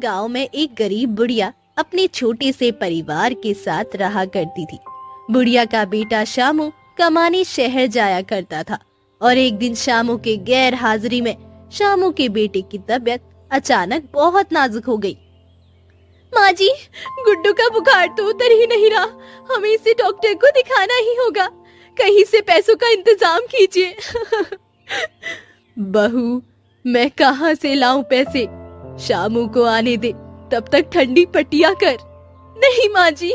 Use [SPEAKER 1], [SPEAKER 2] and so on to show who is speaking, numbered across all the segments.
[SPEAKER 1] गांव में एक गरीब बुढ़िया अपने छोटे से परिवार के साथ रहा करती थी। बुढ़िया का बेटा शामू कमाने शहर जाया करता था और एक दिन शामू के गैर हाजिरी में शामू के बेटे की तबीयत अचानक बहुत नाजुक हो गई। माँ जी, गुड्डू का बुखार तो उतर ही नहीं रहा, हमें इसे डॉक्टर को दिखाना ही होगा, कहीं से पैसों का इंतजाम कीजिए। बहू, मैं कहाँ से लाऊं पैसे? शामू को आने दे, तब तक ठंडी पट्टियां कर। नहीं माँ जी,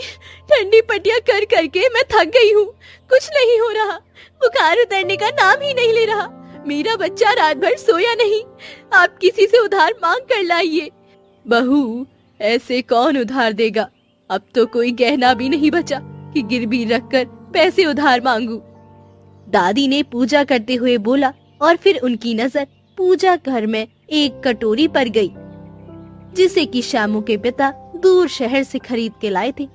[SPEAKER 1] ठंडी पट्टियां कर करके मैं थक गई हूँ, कुछ नहीं हो रहा, बुखार उतरने का नाम ही नहीं ले रहा। मेरा बच्चा रात भर सोया नहीं, आप किसी से उधार मांग कर लाइए। बहू, ऐसे कौन उधार देगा? अब तो कोई गहना भी नहीं बचा कि गिरवी रखकर पैसे उधार मांगू। दादी ने पूजा करते हुए बोला और फिर उनकी नजर पूजा घर में एक कटोरी पर गई, जिसे कि शामू के पिता दूर शहर से खरीद के लाए थे।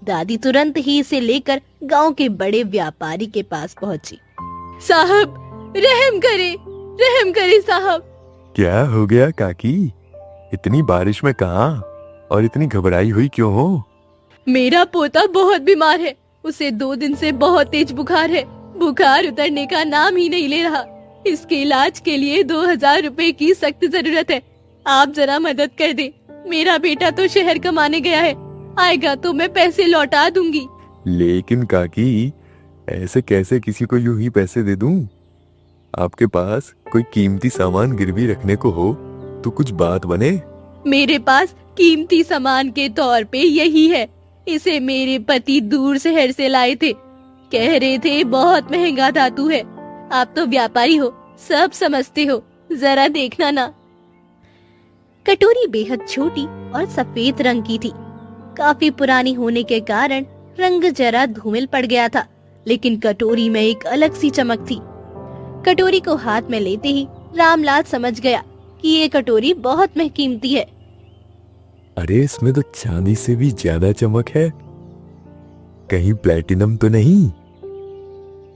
[SPEAKER 1] दादी तुरंत ही इसे लेकर गांव के बड़े व्यापारी के पास पहुंची। साहब, रहम करे साहब।
[SPEAKER 2] क्या हो गया काकी? इतनी बारिश में कहाँ और इतनी घबराई हुई क्यों हो?
[SPEAKER 1] मेरा पोता बहुत बीमार है, उसे 2 दिन से बहुत तेज बुखार है, बुखार उतरने का नाम ही नहीं ले रहा। इसके इलाज के लिए 2000 रुपए की सख्त जरूरत है, आप जरा मदद कर दे। मेरा बेटा तो शहर कमाने गया है, आएगा तो मैं पैसे लौटा दूंगी।
[SPEAKER 2] लेकिन काकी, ऐसे कैसे किसी को यूं ही पैसे दे दूं? आपके पास कोई कीमती सामान गिरवी रखने को हो तो कुछ बात बने।
[SPEAKER 1] मेरे पास कीमती सामान के तौर पे यही है, इसे मेरे पति दूर शहर से लाए थे, कह रहे थे बहुत महंगा धातु है। आप तो व्यापारी हो, सब समझते हो, जरा देखना ना। कटोरी बेहद छोटी और सफेद रंग की थी। काफी पुरानी होने के कारण रंग जरा धूमिल पड़ गया था, लेकिन कटोरी में एक अलग सी चमक थी। कटोरी को हाथ में लेते ही रामलाल समझ गया कि ये कटोरी बहुत महकीमती है।
[SPEAKER 2] अरे, इसमें तो चांदी से भी ज्यादा चमक है, कहीं प्लेटिनम तो नहीं?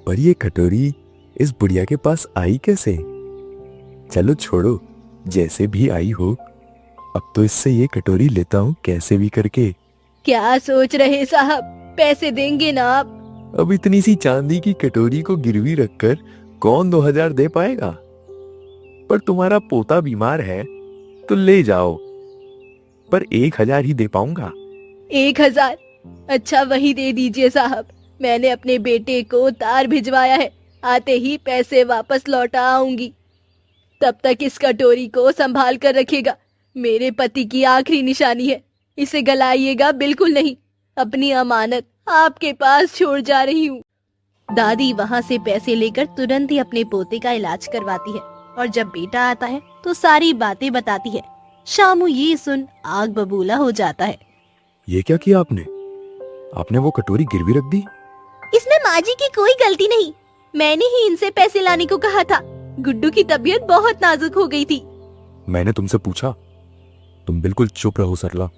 [SPEAKER 2] पर ये कटोरी इस बुढ़िया के पास आई कैसे? चलो छोड़ो, जैसे भी आई हो, अब तो इससे ये कटोरी लेता हूँ कैसे भी करके।
[SPEAKER 1] क्या सोच रहे साहब, पैसे देंगे ना आप?
[SPEAKER 2] अब इतनी सी चांदी की कटोरी को गिरवी रखकर कौन 2000 दे पाएगा? पर तुम्हारा पोता बीमार है तो ले जाओ, पर 1000 ही दे पाऊंगा।
[SPEAKER 1] 1000? अच्छा, वही दे दीजिए साहब, मैंने अपने बेटे को तार भिजवाया है, आते ही पैसे वापस लौटा आऊंगी। तब तक इस कटोरी को संभाल कर रखिएगा, मेरे पति की आखिरी निशानी है, इसे गलाइएगा बिल्कुल नहीं, अपनी अमानत आपके पास छोड़ जा रही हूँ। दादी वहाँ से पैसे लेकर तुरंत ही अपने पोते का इलाज करवाती है और जब बेटा आता है तो सारी बातें बताती है। शामू ये सुन आग बबूला हो जाता है।
[SPEAKER 2] ये क्या किया आपने? आपने वो कटोरी गिरवी रख दी?
[SPEAKER 1] इसमें माँ जी की कोई गलती नहीं, मैंने ही इनसे पैसे लाने को कहा था। गुड्डू की तबीयत बहुत नाजुक हो गई थी।
[SPEAKER 2] मैंने तुमसे पूछा? तुम बिल्कुल चुप रहो सरला,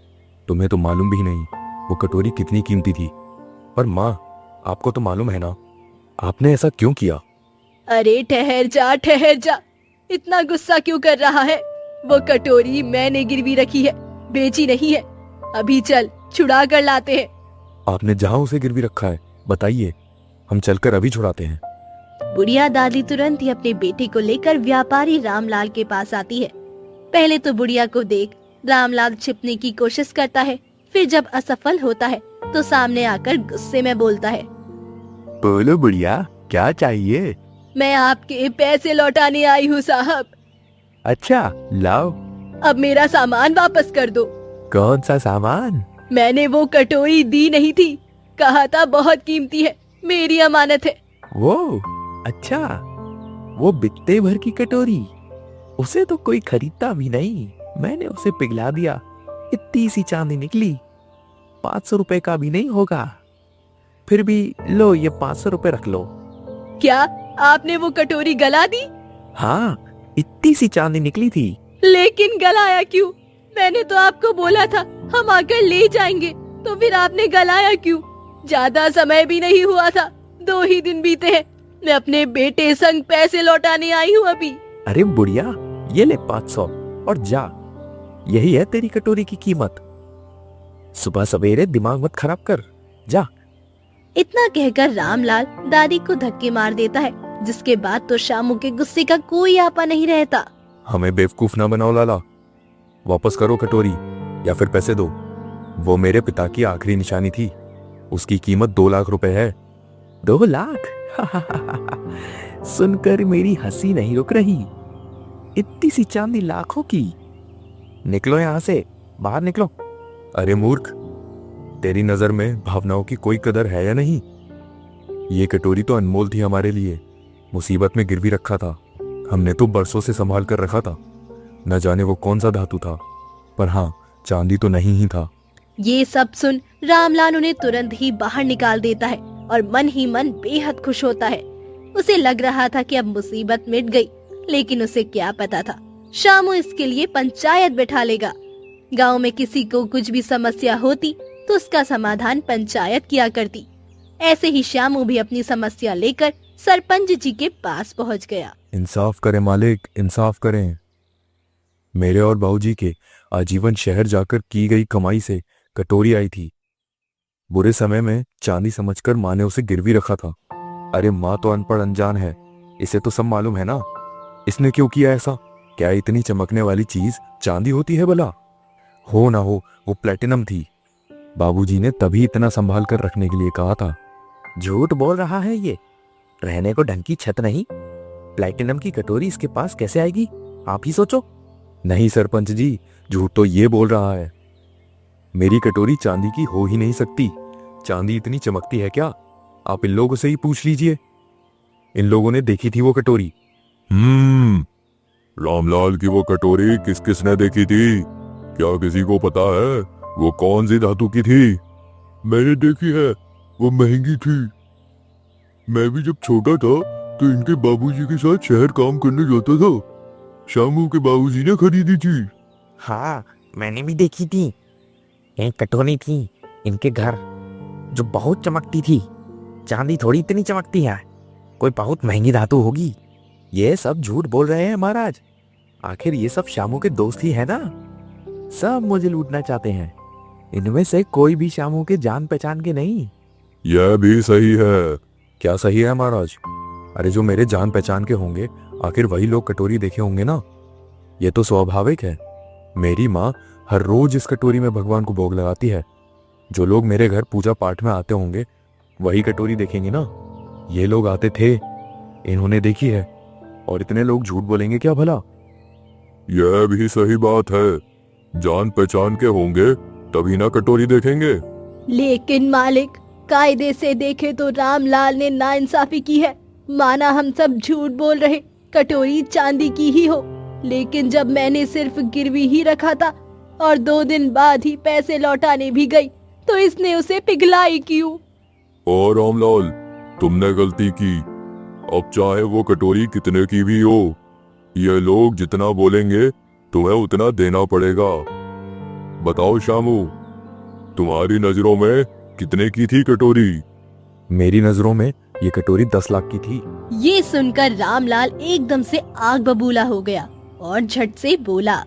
[SPEAKER 2] तुम्हें तो मालूम भी नहीं वो कटोरी कितनी कीमती थी। और माँ, आपको तो मालूम है ना, आपने ऐसा क्यों किया?
[SPEAKER 1] अरे ठहर जा, इतना गुस्सा क्यों कर रहा है? वो कटोरी मैंने गिरवी रखी है, बेची नहीं है। अभी चल, छुड़ा कर लाते हैं।
[SPEAKER 2] आपने जहाँ उसे गिरवी रखा है बताइए, हम चलकर अभी छुड़ाते हैं।
[SPEAKER 1] बुढ़िया दादी तुरंत ही अपने बेटे को लेकर व्यापारी रामलाल के पास आती है। पहले तो बुढ़िया को देख रामलाल छिपने की कोशिश करता है, फिर जब असफल होता है तो सामने आकर गुस्से में बोलता है।
[SPEAKER 2] बोलो बुढ़िया, क्या चाहिए?
[SPEAKER 1] मैं आपके पैसे लौटाने आई हूँ साहब।
[SPEAKER 2] अच्छा, लाओ।
[SPEAKER 1] अब मेरा सामान वापस कर दो।
[SPEAKER 2] कौन सा सामान?
[SPEAKER 1] मैंने वो कटोरी दी नहीं थी, कहा था बहुत कीमती है, मेरी अमानत है।
[SPEAKER 2] वो अच्छा, वो बित्ते भर की कटोरी, उसे तो कोई खरीदता भी नहीं, मैंने उसे पिघला दिया, इतनी सी चांदी निकली, 500 रुपए का भी नहीं होगा। फिर भी लो, ये 500 रुपए रख लो।
[SPEAKER 1] क्या आपने वो कटोरी गला दी?
[SPEAKER 2] हाँ, इतनी सी चांदी निकली थी।
[SPEAKER 1] लेकिन गलाया क्यों? मैंने तो आपको बोला था हम आकर ले जाएंगे, तो फिर आपने गलाया क्यों? ज्यादा समय भी नहीं हुआ था, 2 ही दिन बीते हैं, मैं अपने बेटे संग पैसे लौटाने आई हूँ अभी।
[SPEAKER 2] अरे बुढ़िया, ये ले 500 और जा, यही है तेरी कटोरी की कीमत। सुबह सवेरे दिमाग मत खराब कर, जा।
[SPEAKER 1] इतना कहकर रामलाल दादी को धक्के मार देता है, जिसके बाद तो शामू के गुस्से का कोई आपा नहीं रहता।
[SPEAKER 2] हमें बेवकूफ ना बनाओ लाला, वापस करो कटोरी या फिर पैसे दो। वो मेरे पिता की आखिरी निशानी थी, उसकी कीमत 2 लाख रुपए है। 2 लाख? सुनकर मेरी हंसी नहीं रुक रही। इतनी सी चांदी लाखों की? निकलो यहां से, बाहर निकलो। अरे मूर्ख, तेरी नजर में भावनाओं की कोई कदर है या नहीं? ये कटोरी तो अनमोल थी हमारे लिए, मुसीबत में गिरवी रखा था। हमने तो बरसों से संभाल कर रखा था। न जाने वो कौन सा धातु था, पर हाँ, चांदी तो नहीं ही था।
[SPEAKER 1] ये सब सुन रामलाल उन्हें तुरंत ही बाहर निकाल देता है और मन ही मन बेहद खुश होता है। उसे लग रहा था कि अब मुसीबत मिट गई, लेकिन उसे क्या पता था शामू इसके लिए पंचायत बैठा लेगा। गांव में किसी को कुछ भी समस्या होती तो उसका समाधान पंचायत किया करती। ऐसे ही शामू भी अपनी समस्या लेकर सरपंच जी के पास पहुंच गया।
[SPEAKER 2] इंसाफ करें मालिक, इंसाफ करें। मेरे और बाबूजी के आजीवन शहर जाकर की गई कमाई से कटोरी आई थी। बुरे समय में चांदी समझकर माँ ने उसे गिरवी रखा था। अरे माँ तो अनपढ़ अनजान है, इसे तो सब मालूम है ना। इसने क्यों किया ऐसा? क्या इतनी चमकने वाली चीज चांदी होती है भला? हो ना हो वो प्लेटिनम थी। बाबूजी ने तभी इतना संभाल कर रखने के लिए कहा था। झूठ बोल रहा है ये, रहने को ढंग की छत नहीं। प्लेटिनम की कटोरी इसके पास कैसे आएगी, आप ही सोचो। नहीं सरपंच जी, झूठ तो ये बोल रहा है। मेरी कटोरी चांदी की हो ही नहीं सकती। चांदी इतनी चमकती है क्या? आप इन लोगों से ही पूछ लीजिए, इन लोगों ने देखी थी वो कटोरी।
[SPEAKER 3] रामलाल की वो कटोरी किस किसने देखी थी? क्या किसी को पता है वो कौन सी धातु की थी? मैंने देखी है, वो महंगी थी। मैं भी जब छोटा था तो इनके बाबूजी के साथ शहर काम करने जाता था। शामू के बाबूजी ने खरीदी थी।
[SPEAKER 4] हाँ, मैंने भी देखी थी। एक कटोरी थी इनके घर जो बहुत चमकती थी। चांदी थोड़ी इतनी चमकती है, कोई बहुत महंगी धातु होगी।
[SPEAKER 2] ये सब झूठ बोल रहे हैं महाराज। आखिर ये सब शामू के दोस्त ही है ना। सब मुझे लूटना चाहते हैं। इनमें से कोई भी शामू के जान पहचान के नहीं।
[SPEAKER 3] यह भी सही है।
[SPEAKER 2] क्या सही है महाराज? अरे जो मेरे जान पहचान के होंगे, आखिर वही लोग कटोरी देखे होंगे ना। ये तो स्वाभाविक है। मेरी माँ हर रोज इस कटोरी में भगवान को भोग लगाती है। जो लोग मेरे घर पूजा पाठ में आते होंगे वही कटोरी देखेंगे ना। ये लोग आते थे, इन्होंने देखी है, और इतने लोग झूठ बोलेंगे क्या भला?
[SPEAKER 3] यह भी सही बात है। जान पहचान के होंगे तभी ना कटोरी देखेंगे।
[SPEAKER 1] लेकिन मालिक, कायदे से देखे तो रामलाल ने नाइंसाफी की है। माना हम सब झूठ बोल रहे, कटोरी चांदी की ही हो, लेकिन जब मैंने सिर्फ गिरवी ही रखा था और 2 दिन बाद ही पैसे लौटाने भी गई तो इसने उसे पिघलाई क्यों?
[SPEAKER 3] और रामलाल, तुमने गलती की। अब चाहे वो कटोरी कितने की भी हो, ये लोग जितना बोलेंगे तुम्हें उतना देना पड़ेगा। बताओ शामू, तुम्हारी नजरों में कितने की थी कटोरी?
[SPEAKER 2] मेरी नजरों में ये कटोरी 10 लाख की थी।
[SPEAKER 1] ये सुनकर रामलाल एकदम से आग बबूला हो गया और झट से बोला,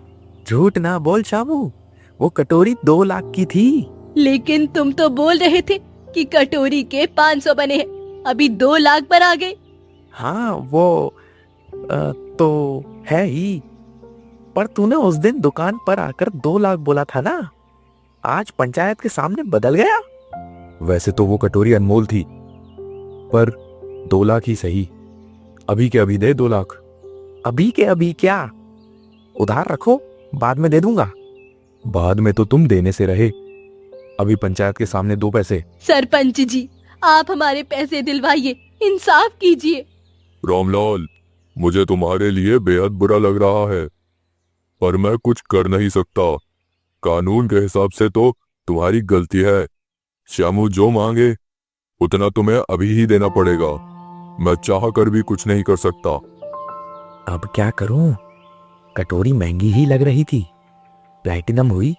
[SPEAKER 4] झूठ ना बोल शामू, वो कटोरी 2 लाख की थी।
[SPEAKER 1] लेकिन तुम तो बोल रहे थे कि कटोरी के 500 बने हैं, अभी 2 लाख पर आ गए।
[SPEAKER 4] हाँ, वो तो है ही, पर तूने उस दिन दुकान पर आकर 2 लाख बोला था ना। आज पंचायत के सामने बदल गया।
[SPEAKER 2] वैसे तो वो कटोरी अनमोल थी, पर 2 लाख ही सही। अभी के अभी दे 2 लाख।
[SPEAKER 4] अभी के अभी क्या, उधार रखो, बाद में दे दूंगा।
[SPEAKER 2] बाद में तो तुम देने से रहे, अभी पंचायत के सामने 2 पैसे।
[SPEAKER 1] सरपंच जी, आप हमारे पैसे दिलवाइए, इंसाफ कीजिए।
[SPEAKER 3] रामलाल, मुझे तुम्हारे लिए बेहद बुरा लग रहा है, पर मैं कुछ कर नहीं सकता। कानून के हिसाब से तो तुम्हारी गलती है। श्यामू जो मांगे उतना तुम्हें अभी ही देना पड़ेगा। मैं चाह कर भी कुछ नहीं कर सकता।
[SPEAKER 4] अब क्या करूं? कटोरी महंगी ही लग रही थी। प्लैटिनम हुई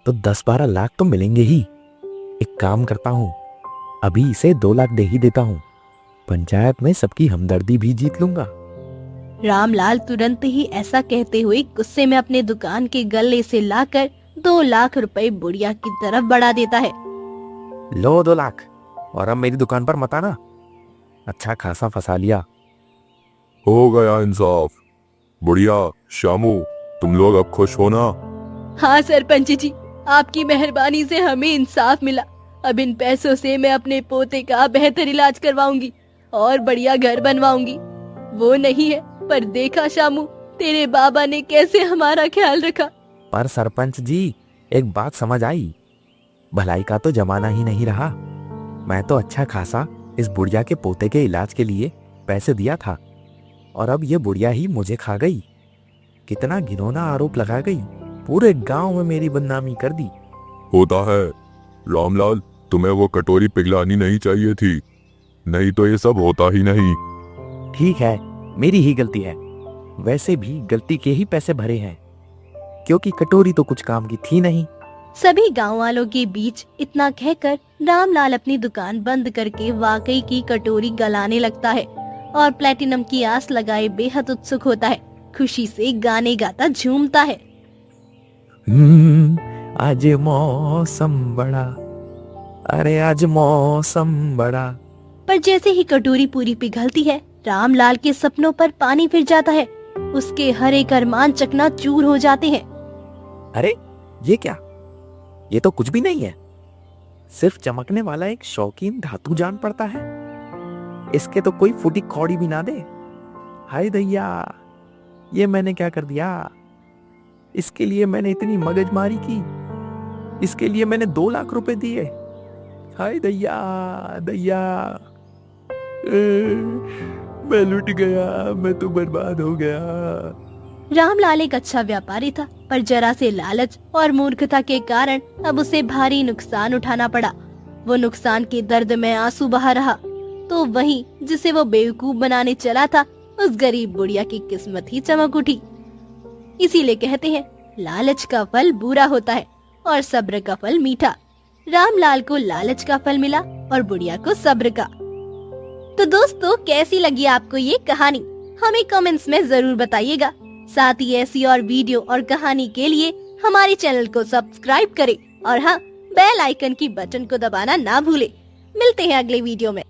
[SPEAKER 4] तो 10-12 लाख तो मिलेंगे ही। एक काम करता हूं, अभी इसे 2 लाख दे ही देता हूं। पंचायत में सबकी हमदर्दी भी जीत लूंगा।
[SPEAKER 1] रामलाल तुरंत ही ऐसा कहते हुए गुस्से में अपने दुकान के गले से लाकर 2 लाख रुपए बुढ़िया की तरफ बढ़ा देता है।
[SPEAKER 4] लो 2 लाख, और अब मेरी दुकान पर मत आना। अच्छा खासा फंसा लिया।
[SPEAKER 3] हो गया इंसाफ। बुढ़िया, शामू, तुम लोग अब खुश हो ना?
[SPEAKER 1] हाँ सरपंच जी, आपकी मेहरबानी से हमें इंसाफ मिला। अब इन पैसों से मैं अपने पोते का बेहतर इलाज करवाऊंगी और बढ़िया घर बनवाऊंगी। वो नहीं है, पर देखा शामू, तेरे बाबा ने कैसे हमारा ख्याल रखा।
[SPEAKER 4] पर सरपंच जी, एक बात समझ आई, भलाई का तो जमाना ही नहीं रहा। मैं तो अच्छा खासा इस बुढ़िया के पोते के इलाज के लिए पैसे दिया था, और अब ये बुढ़िया ही मुझे खा गई। कितना घिनौना आरोप लगा गई, पूरे गांव में मेरी बदनामी कर दी।
[SPEAKER 3] होता है रामलाल, तुम्हें वो कटोरी पिघलानी नहीं चाहिए थी, नहीं तो ये सब होता ही नहीं।
[SPEAKER 4] ठीक है, मेरी ही गलती है। वैसे भी गलती के ही पैसे भरे हैं, क्योंकि कटोरी तो कुछ काम की थी नहीं।
[SPEAKER 1] सभी गांव वालों के बीच इतना कहकर रामलाल अपनी दुकान बंद करके वाकई की कटोरी गलाने लगता है और प्लेटिनम की आस लगाए बेहद उत्सुक होता है। खुशी से गाने गाता झूमता है।
[SPEAKER 4] आज मौसम बड़ा, अरे आज मौसम बड़ा।
[SPEAKER 1] पर जैसे ही कटोरी पूरी पिघलती है, रामलाल के सपनों पर पानी फिर जाता है। उसके हर एक अरमान चकनाचूर हो जाते हैं।
[SPEAKER 4] अरे ये क्या, ये तो कुछ भी नहीं है, सिर्फ चमकने वाला एक शौकीन धातु जान पड़ता है। इसके तो कोई फूटी कौड़ी भी ना दे। हाय दैया, ये मैंने क्या कर दिया? इसके लिए मैंने इतनी मगजमारी की, इसके लिए मैंने 2 लाख रुपए दिए। हाय दैया दैया, मैं लुट गया, मैं तो बर्बाद हो गया।
[SPEAKER 1] रामलाल एक अच्छा व्यापारी था, पर जरा से लालच और मूर्खता के कारण अब उसे भारी नुकसान उठाना पड़ा। वो नुकसान के दर्द में आंसू बहा रहा, तो वहीं जिसे वो बेवकूफ बनाने चला था, उस गरीब बुढ़िया की किस्मत ही चमक उठी। इसीलिए कहते हैं, लालच का फल बुरा होता है और सब्र का फल मीठा। रामलाल को लालच का फल मिला और बुढ़िया को सब्र का। तो दोस्तों, कैसी लगी आपको ये कहानी? हमें कमेंट्स में जरूर बताइएगा। साथ ही ऐसी और वीडियो और कहानी के लिए हमारे चैनल को सब्सक्राइब करें और हाँ, बेल आइकन की बटन को दबाना ना भूलें। मिलते हैं अगले वीडियो में।